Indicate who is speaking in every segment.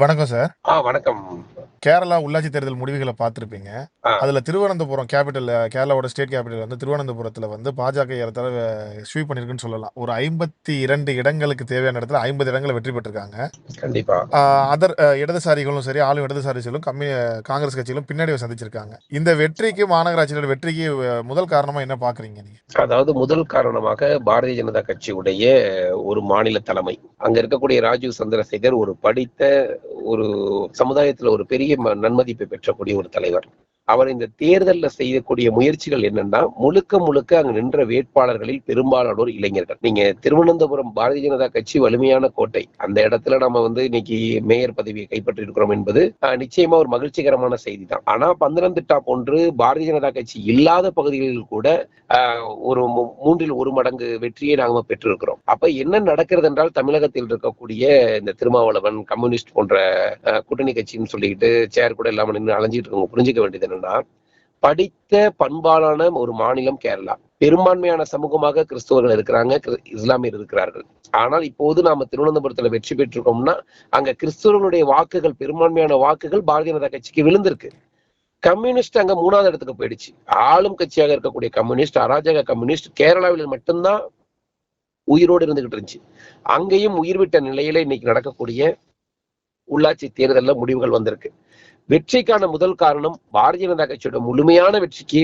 Speaker 1: வணக்கம் சார்.
Speaker 2: வணக்கம்.
Speaker 1: கேரளா உள்ளாட்சி தேர்தல் முடிவுகள பார்த்திருப்பீங்க.
Speaker 2: ஆ
Speaker 1: அதுல திருவனந்தபுரம் கேரளாவோட ஸ்டேட் கேபிட்டல் வந்து திருவனந்தபுரத்துல வந்து பாஜக ஏறத்தாழ ஸ்வீப் பண்ணியிருக்குன்னு சொல்லலாம். ஒரு 52 இடங்களுக்கு தேவையான இடத்துல 50 இடங்கள்ல வெற்றி பெற்றிருக்காங்க.
Speaker 2: கண்டிப்பா.
Speaker 1: ஆ அதர் இடதுசாரிகளும் சரி, ஆளும் இடதுசாரிகளும் காங்கிரஸ் கட்சிகளும் பின்னடைவை சந்திச்சிருக்காங்க. இந்த வெற்றிக்கு மாநகராட்சியோட வெற்றிக்கு முதல் காரணமா என்ன பார்க்குறீங்க நீங்க?
Speaker 2: அதாவது முதல் காரணமாக பாரதிய ஜனதா கட்சியுடைய ஒரு மாநில தலைமை. அங்க இருக்கக்கூடிய ராஜீவ் சந்திரசேகர் ஒரு படித்த, ஒரு சமுதாயத்துல ஒரு பெரிய நன்மதிப்பை பெற்றக்கூடிய ஒரு தலைவர். அவர் இந்த தேர்தல்ல செய்யக்கூடிய முயற்சிகள் என்னன்னா, முழுக்க முழுக்க அங்க நின்ற வேட்பாளர்களில் பெரும்பாலானோர் இளைஞர்கள். நீங்க திருவனந்தபுரம் பாரதிய ஜனதா கட்சி வலிமையான கோட்டை. அந்த இடத்துல நம்ம இன்னைக்கு மேயர் பதவியை கைப்பற்றி இருக்கிறோம் என்பது நிச்சயமா ஒரு மகிழ்ச்சிகரமான செய்தி தான். ஆனா பந்தனந்திட்டா போன்று பாரதிய ஜனதா கட்சி இல்லாத பகுதிகளில் கூட ஒரு மூன்றில் ஒரு மடங்கு வெற்றியை நாம பெற்றிருக்கிறோம். அப்ப என்ன நடக்கிறது என்றால், தமிழகத்தில் இருக்கக்கூடிய இந்த திருமாவளவன், கம்யூனிஸ்ட் போன்ற கூட்டணி கட்சின்னு சொல்லிட்டு சேர் கூட இல்லாம நின்று அலைஞ்சிட்டு இருக்கவங்க புரிஞ்சுக்க வேண்டியது என்னன்னா, படித்த பண்பாலான ஒரு மாநிலம் கேரளா. பெரும்பான்மையான சமூகமாக கிறிஸ்தவர்கள் இருக்கிறாங்க, இஸ்லாமியர் இருக்கிறார்கள். ஆனால் இப்போது நாம திருவனந்தபுரத்துல வெற்றி பெற்றிருக்கோம்னா, அங்க கிறிஸ்தவர்களுடைய வாக்குகள், பெரும்பான்மையான வாக்குகள் பாரதிய ஜனதா கட்சிக்கு விழுந்திருக்கு. கம்யூனிஸ்ட் அங்க 3வது இடத்துக்கு போயிடுச்சு. ஆளும் கட்சியாக இருக்கக்கூடிய கம்யூனிஸ்ட், அராஜக கம்யூனிஸ்ட் கேரளாவில் மட்டும்தான் உயிரோடு இருந்துகிட்டு இருந்துச்சு. அங்கேயும் உயிர் விட்ட நிலையில இன்னைக்கு நடக்கக்கூடிய உள்ளாட்சி தேர்தல்ல முடிவுகள் வந்திருக்கு. வெற்றிக்கான முதல் காரணம் பாரதிய ஜனதா கட்சியோட முழுமையான வெற்றிக்கு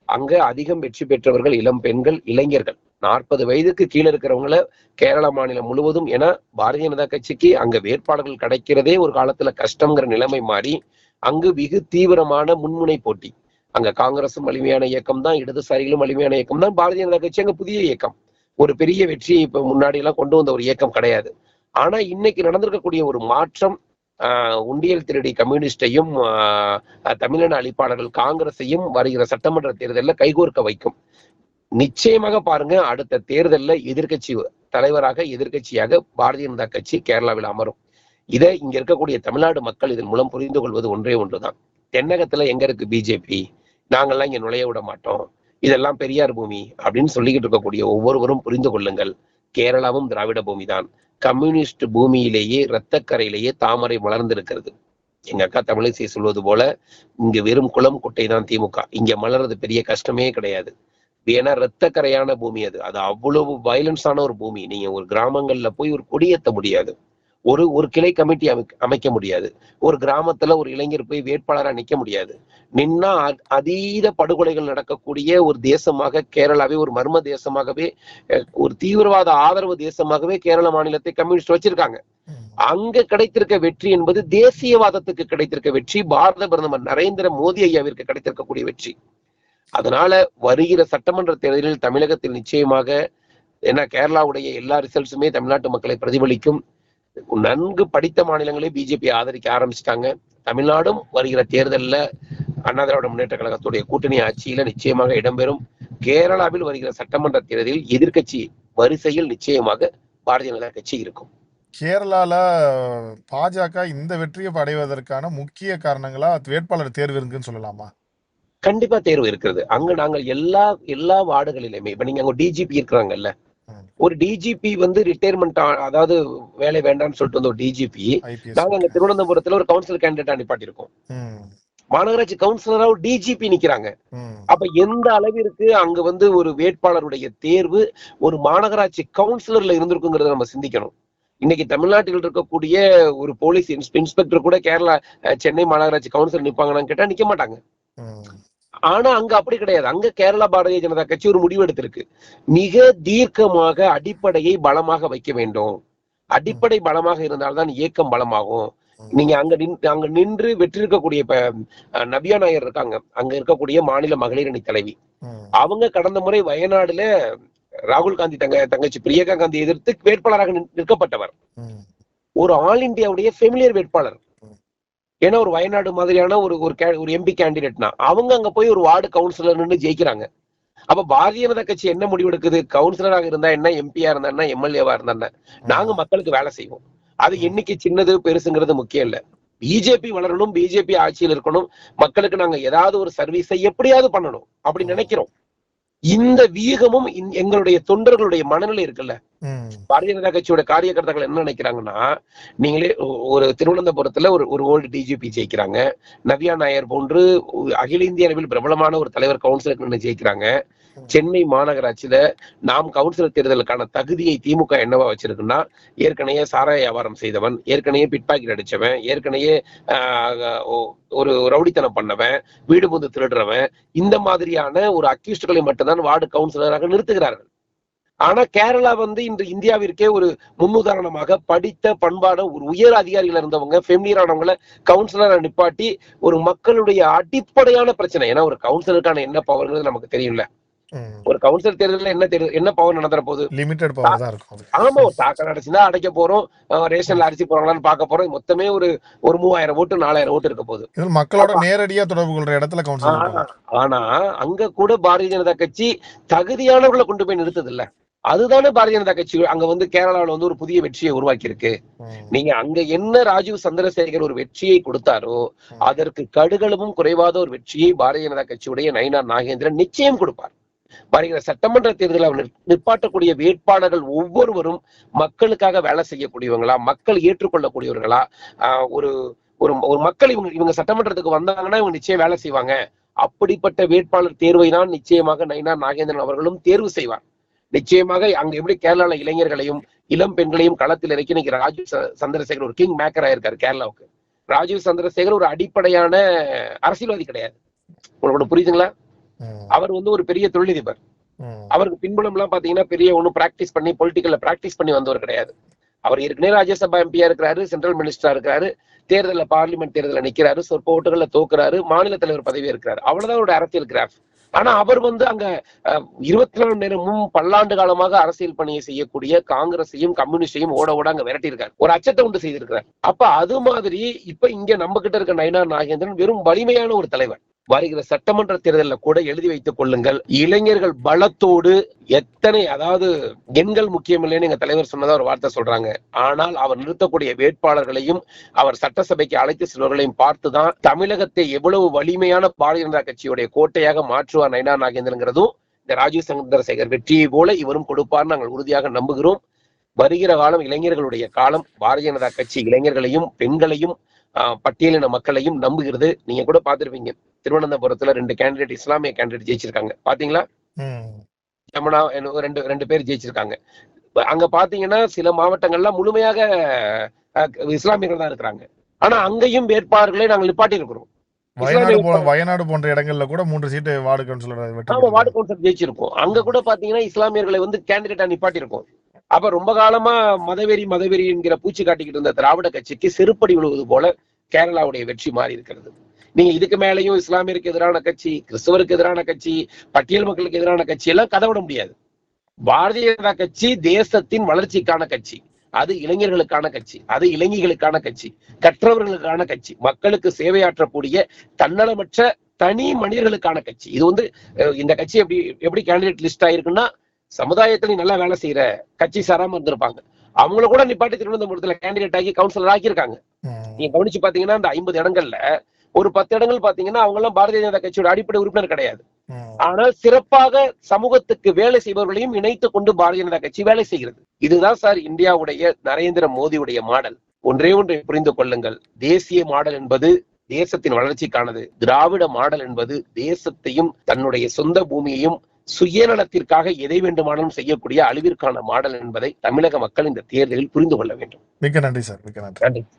Speaker 2: அங்க அதிகம் வெற்றி பெற்றவர்கள் இளம் பெண்கள், இளைஞர்கள். 40 வயதுக்கு கீழே இருக்கிறவங்கள கேரளா மாநிலம் முழுவதும், ஏன்னா பாரதிய ஜனதா கட்சிக்கு அங்க வேட்பாளர்கள் கிடைக்கிறதே ஒரு காலத்துல கஷ்டங்கிற நிலைமை மாறி அங்கு வெகு தீவிரமான முன்முனை போட்டி. அங்க காங்கிரசும் வலிமையான இயக்கம் தான், இடதுசாரிகளும் வலிமையான இயக்கம் தான். பாரதிய ஜனதா கட்சி அங்க புதிய இயக்கம். ஒரு பெரிய வெற்றியை இப்ப முன்னாடி எல்லாம் கொண்டு வந்த ஒரு இயக்கம் கிடையாது. ஆனா இன்னைக்கு நடந்திருக்கக்கூடிய ஒரு மாற்றம் உண்டியல் திருடி கம்யூனிஸ்டையும் தமிழின அழிப்பாளர்கள் காங்கிரஸையும் வருகிற சட்டமன்ற தேர்தலில் கைகோர்க்க வைக்கும். நிச்சயமாக பாருங்க, அடுத்த தேர்தலில் எதிர்கட்சி தலைவராக, எதிர்கட்சியாக பாரதிய ஜனதா கட்சி கேரளாவில் அமரும். இதை இங்க இருக்கக்கூடிய தமிழ்நாடு மக்கள் இதன் மூலம் புரிந்து கொள்வது ஒன்றே ஒன்றுதான். தென்னகத்துல எங்க இருக்கு பிஜேபி? நாங்கெல்லாம் இங்க நுழைய விட மாட்டோம், இதெல்லாம் பெரியார் பூமி அப்படின்னு சொல்லிக்கிட்டு இருக்கக்கூடிய ஒவ்வொருவரும் புரிந்து கொள்ளுங்கள், கேரளாவும் திராவிட பூமி தான். கம்யூனிஸ்ட் பூமியிலேயே இரத்தக்கரையிலேயே தாமரை மலர்ந்திருக்கிறது. எங்க அக்கா தமிழிசை சொல்வது போல, இங்க வெறும் குளம் குட்டை தான் திமுக. இங்க மலர்றது பெரிய கஷ்டமே கிடையாது. ஏன்னா இரத்தக்கரையான பூமி அது. அது அவ்வளவு வயலன்ஸான ஒரு பூமி. நீங்க ஒரு கிராமங்கள்ல போய் ஒரு கொடியேற்ற முடியாது, ஒரு கிளை கமிட்டி அமைக்க முடியாது, ஒரு கிராமத்துல ஒரு இளைஞர் போய் வேட்பாளரா நிக்க முடியாது. நின்னா அதீத படுகொலைகள் நடக்கக்கூடிய ஒரு தேசமாக கேரளாவே, ஒரு மர்ம தேசமாகவே, ஒரு தீவிரவாத ஆதரவு தேசமாகவே கேரள மாநிலத்தை கம்யூனிஸ்ட் வச்சிருக்காங்க. அங்க கிடைத்திருக்க வெற்றி என்பது தேசியவாதத்துக்கு கிடைத்திருக்க வெற்றி, பாரத பிரதமர் நரேந்திர மோடி ஐயாவிற்கு கிடைத்திருக்கக்கூடிய வெற்றி. அதனால வருகிற சட்டமன்ற தேர்தலில் தமிழகத்தில் நிச்சயமாக, ஏன்னா கேரளாவுடைய எல்லா ரிசல்ட்ஸுமே தமிழ்நாட்டு மக்களை பிரதிபலிக்கும். நன்கு படித்த மாநிலங்களே பிஜேபி ஆதரிக்க ஆரம்பிச்சிட்டாங்க. தமிழ்நாடும் வருகிற தேர்தலில் அண்ணா திராவிட முன்னேற்ற கழகத்துடைய கூட்டணி ஆட்சியில நிச்சயமாக இடம்பெறும். கேரளாவில் வருகிற சட்டமன்ற தேர்தலில் எதிர்கட்சி வரிசையில் நிச்சயமாக பாரதிய ஜனதா கட்சி இருக்கும்.
Speaker 1: கேரளால பாஜக இந்த வெற்றியை அடைவதற்கான முக்கிய காரணங்களா வேட்பாளர் தேர்வு இருக்குன்னு சொல்லலாமா?
Speaker 2: கண்டிப்பா தேர்வு இருக்கிறது. அங்க நாங்கள் எல்லா வார்டுகளிலுமே, இப்ப நீங்க அங்க டிஜிபி இருக்கிறாங்கல்ல, ஒரு டிஜிபி ரிட்டையர்மெண்ட், அதாவது வேலை வேண்டாம்னு சொல்லிட்டு வந்த ஒரு டிஜிபி நாங்க அங்க திருவனந்தபுரத்துல ஒரு கவுன்சிலர் கேண்டிடேட்டா நிப்பாட்டிருக்கோம். மாநகராட்சி கவுன்சிலரா ஒரு டிஜிபி நிக்கிறாங்க. அப்ப எந்த அளவிற்கு அங்க ஒரு வேட்பாளருடைய தேர்வு ஒரு மாநகராட்சி கவுன்சிலர்ல இருந்திருக்குங்கிறத நம்ம சிந்திக்கணும். இன்னைக்கு தமிழ்நாட்டில் இருக்கக்கூடிய ஒரு போலீஸ் இன்ஸ்பெக்டர் கூட கேரளா சென்னை மாநகராட்சி கவுன்சிலர் நிப்பாங்கன்னு கேட்டா நிக்க மாட்டாங்க. ஆனா அங்க அப்படி கிடையாது. அங்க கேரளா பாரதிய ஜனதா கட்சி ஒரு முடிவு எடுத்திருக்கு. மிக தீர்க்கமாக அடிப்படையை பலமாக வைக்க வேண்டும். அடிப்படை பலமாக இருந்தால்தான் இயக்கம் பலமாகும். நீங்க அங்க நின்று வெற்றி இருக்கக்கூடிய, இப்ப நபியா நாயர் இருக்காங்க, அங்க இருக்கக்கூடிய மாநில மகளிர் அணி தலைவி. அவங்க கடந்த முறை வயநாடுல ராகுல் காந்தி தங்கச்சி பிரியங்கா காந்தி எதிர்த்து வேட்பாளராக நிற்கப்பட்டவர். ஒரு ஆல் இந்தியாவுடைய ஃபெமிலியர் வேட்பாளர். ஏன்னா ஒரு வயநாடு மாதிரியான ஒரு எம்பி கேண்டிடேட்னா அவங்க அங்க போய் ஒரு வார்டு கவுன்சிலர் நின்று ஜெயிக்கிறாங்க. அப்ப பாரதிய ஜனதா கட்சி என்ன முடிவெடுக்குது? கவுன்சிலராக இருந்தா என்ன, எம்பியா இருந்தா என்ன, எம்எல்ஏவா இருந்தா நாங்க மக்களுக்கு வேலை செய்வோம். அது என்னைக்கு சின்னது பெருசுங்கிறது முக்கியம் இல்ல. பிஜேபி வளரணும், பிஜேபி ஆட்சியில் இருக்கணும், மக்களுக்கு நாங்க ஏதாவது ஒரு சர்வீஸை எப்படியாவது பண்ணணும் அப்படி நினைக்கிறோம். இந்த வியூகமும் எங்களுடைய தொண்டர்களுடைய மனநிலை இருக்குல்ல,
Speaker 1: ம்.
Speaker 2: பாரதிய ஜனதா கட்சியோட காரியகர்த்தாக்கள் என்ன நினைக்கிறாங்கன்னா, நீங்களே ஒரு திருவனந்தபுரத்துல ஒரு ஓல்டு டிஜிபி ஜெயிக்கிறாங்க, நவ்யா நாயர் போன்று அகில இந்திய அளவில் பிரபலமான ஒரு தலைவர் கவுன்சிலர் ஜெயிக்கிறாங்க. சென்னை மாநகராட்சியில நாம் கவுன்சிலர் தேர்தலுக்கான தகுதியை திமுக என்னவா வச்சிருக்குன்னா, ஏற்கனவே சாராய வியாபாரம் செய்தவன், ஏற்கனவே பிட் பாக்கெட் அடிச்சவன், ஏற்கனவே ஒரு ரவுடித்தனம் பண்ணவன், வீடு புந்து திருடுறவன், இந்த மாதிரியான ஒரு அக்யூஸ்டுகளை மட்டும்தான் வார்டு கவுன்சிலராக நிறுத்துகிறார்கள். ஆனா கேரளா இன்று இந்தியாவிற்கே ஒரு முன்னுதாரணமாக படித்த பண்பாட ஒரு உயர் அதிகாரிகள் இருந்தவங்க, ஃபெமிலியரானவங்களை கவுன்சிலரா நிப்பாட்டி ஒரு மக்களுடைய அடிப்படையான பிரச்சனை. ஏன்னா ஒரு கவுன்சிலருக்கான என்ன பவர்ங்கிறது நமக்கு தெரியும்ல. ஒரு கவுன்சிலர் தேர்தலில் என்ன பவர் நடந்துற போகுது?
Speaker 1: லிமிட்டட் பவர் தான் இருக்கும்.
Speaker 2: ஆமா, ஒரு தாக்கல் அடைச்சுதான் அடைக்க போறோம், ரேஷன்ல அரிசி போறாங்களான்னு பார்க்க போறோம். மொத்தமே ஒரு 3000 ஓட்டு 4000 ஓட்டு இருக்க போகுது.
Speaker 1: மக்களோட நேரடியா தொடர்பு கொள்ற இடத்துல கவுன்சிலர்.
Speaker 2: ஆனா அங்க கூட பாரதிய ஜனதா கட்சி தகுதியானவர்களை கொண்டு போய் நிறுத்தது இல்ல. அதுதானே பாரதிய ஜனதா கட்சி அங்க கேரளாவில ஒரு புதிய வெற்றியை உருவாக்கி இருக்கு. நீங்க அங்க என்ன ராஜீவ் சந்திரசேகர் ஒரு வெற்றியை கொடுத்தாரோ அதற்கு கடுகளவும் குறைவாத ஒரு வெற்றியை பாரதிய ஜனதா கட்சியுடைய நயினார் நாகேந்திரன் நிச்சயம் கொடுப்பார். வருகிற சட்டமன்ற தேர்தலில் நிப்பாட்டக்கூடிய வேட்பாளர்கள் ஒவ்வொருவரும் மக்களுக்காக வேலை செய்யக்கூடியவங்களா, மக்கள் ஏற்றுக்கொள்ளக்கூடியவர்களா, ஒரு ஒரு மக்கள் இவங்க சட்டமன்றத்துக்கு வந்தாங்கன்னா இவங்க நிச்சயம் வேலை செய்வாங்க. அப்படிப்பட்ட வேட்பாளர் தேர்வை தான் நிச்சயமாக நயினார் நாகேந்திரன் அவர்களும் தேர்வு செய்வார். நிச்சயமாக அங்க எப்படி கேரளால இளைஞர்களையும் இளம் பெண்களையும் களத்தில் இறக்கி இன்னைக்கு ராஜீவ் சந்திரசேகர் ஒரு கிங் மேக்கர் ஆயிருக்காரு கேரளாவுக்கு. ராஜீவ் சந்திரசேகர் ஒரு அடிப்படையான அரசியல்வாதி கிடையாது. உங்களுக்கு புரியுதுங்களா? அவர் ஒரு பெரிய தொழிலதிபர். அவருக்கு பின்புலம் எல்லாம் பாத்தீங்கன்னா பெரிய ஒன்னும் பிராக்டிஸ் பண்ணி பொலிட்டிக்கல்ல பிராக்டிஸ் பண்ணி வந்தவர் கிடையாது. அவர் ஏற்கனவே ராஜ்யசபா எம்பியா இருக்கிறாரு, சென்ட்ரல் மினிஸ்டரா இருக்கிறாரு, தேர்தலில் பார்லிமெண்ட் தேர்தலில் நிக்கிறாரு, சொற்ப ஓட்டுகள்ல தோக்குறாரு, மாநில தலைவர் பதவி இருக்கிறாரு. அவ்வளவுதான் அவருடைய அரசியல் கிராஃப். ஆனா அவர் அங்க 24 மணி நேரமும் பல்லாண்டு காலமாக அரசியல் பணியை செய்யக்கூடிய காங்கிரஸையும் கம்யூனிஸ்டையும் ஓட ஓட அங்க விரட்டி இருக்காரு. ஒரு அச்சத்தை உண்டு செய்திருக்கிறார். அப்ப அது மாதிரி இப்ப இங்க நம்ம கிட்ட இருக்க நயினார் நாகேந்திரன் வெறும் வலிமையான ஒரு தலைவர். வருகிற சட்டமன்ற தேர்தலில் கூட எழுதி வைத்துக் கொள்ளுங்கள், இளைஞர்கள் பலத்தோடு எத்தனை, அதாவது எண்கள் முக்கியம் இல்லைன்னு எங்க தலைவர் சொன்னதா ஒரு வார்த்தை சொல்றாங்க. ஆனால் அவர் நிறுத்தக்கூடிய வேட்பாளர்களையும் அவர் சட்டசபைக்கு அழைத்து செல்வர்களையும் பார்த்துதான் தமிழகத்தை எவ்வளவு வலிமையான பாரதிய ஜனதா கட்சியுடைய கோட்டையாக மாற்றுவார் நயினார் நாகேந்திரங்கிறதும் இந்த ராஜீவ் சந்திரசேகர் வெற்றியை போல இவரும் கொடுப்பார் நாங்கள் உறுதியாக நம்புகிறோம். வருகிற காலம் இளைஞர்களுடைய காலம். பாரதிய ஜனதா கட்சி இளைஞர்களையும் பெண்களையும் பட்டியலின மக்களையும் நம்புகிறது. நீங்க கூட பாத்துருப்பீங்க, திருவனந்தபுரத்துல 2 கேண்டிடேட் இஸ்லாமிய கேண்டிடேட் ஜெயிச்சிருக்காங்க. பாத்தீங்களா? யமுனா ரெண்டு பேர் ஜெயிச்சிருக்காங்க. அங்க பாத்தீங்கன்னா சில மாவட்டங்கள்ல முழுமையாக இஸ்லாமியர்கள் தான் இருக்கிறாங்க. ஆனா அங்கேயும் வேட்பாளர்களை நாங்கள் நிப்பாட்டி இருக்கிறோம்.
Speaker 1: வயநாடு போன்ற இடங்கள்ல கூட 3 சீட்டு வார்டு கவுன்சிலர்
Speaker 2: வார்டு கவுன்சிலர் ஜெயிச்சிருக்கோம். அங்க கூட பாத்தீங்கன்னா இஸ்லாமியர்களை கேண்டிடேட்டா நிப்பாட்டி இருக்கும். அப்ப ரொம்ப காலமா மதவெறி என்கிற பூச்சி காட்டிக்கிட்டு இருந்த திராவிட கட்சிக்கு செருப்படி விழுவது போல கேரளாவுடைய வெற்றி மாறி இருக்கிறது. நீங்க இதுக்கு மேலேயும் இஸ்லாமியருக்கு எதிரான கட்சி, கிறிஸ்தவருக்கு எதிரான கட்சி, பட்டியல் மக்களுக்கு எதிரான கட்சி எல்லாம் கதவிட முடியாது. பாரதிய ஜனதா கட்சி தேசத்தின் வளர்ச்சிக்கான கட்சி, அது இளைஞர்களுக்கான கட்சி, அது இளைஞர்களுக்கான கட்சி, கற்றவர்களுக்கான கட்சி, மக்களுக்கு சேவையாற்றக்கூடிய தன்னலமற்ற தனி மனிதர்களுக்கான கட்சி. இது இந்த கட்சி எப்படி கேண்டிடேட் லிஸ்ட் ஆயிருக்குன்னா, சமுதாயத்துல நல்லா வேலை செய்யற கட்சி சாராம இருந்திருப்பாங்க, அவங்கள கூட நிப்பாட்டி திருவனந்தபுரத்துல கேண்டிடேட் ஆகி கவுன்சிலர் ஆக்கியிருக்காங்க. நீங்க கவனிச்சு பாத்தீங்கன்னா அந்த 50 இடங்கள்ல ஒரு 10 இடங்கள் பாத்தீங்கன்னா அவங்க எல்லாம் பாரதிய ஜனதா கட்சியோட அடிப்படை உறுப்பினர் கிடையாது. ஆனால் சிறப்பாக சமூகத்துக்கு வேலை செய்பவர்களையும் இணைத்துக் கொண்டு பாரதிய ஜனதா கட்சி வேலை செய்கிறது. இதுதான் சார் இந்தியாவுடைய நரேந்திர மோடியுடைய மாடல். ஒன்றே ஒன்றை புரிந்து கொள்ளுங்கள், தேசிய மாடல் என்பது தேசத்தின் வளர்ச்சிக்கானது. திராவிட மாடல் என்பது தேசத்தையும் தன்னுடைய சொந்த பூமியையும் சுயநலத்திற்காக எதை வேண்டுமானாலும் செய்யக்கூடிய அழிவிற்கான மாடல் என்பதை தமிழக மக்கள் இந்த தேர்தலில் புரிந்து கொள்ள வேண்டும்.
Speaker 1: மிக்க நன்றி சார். மிக்க நன்றி.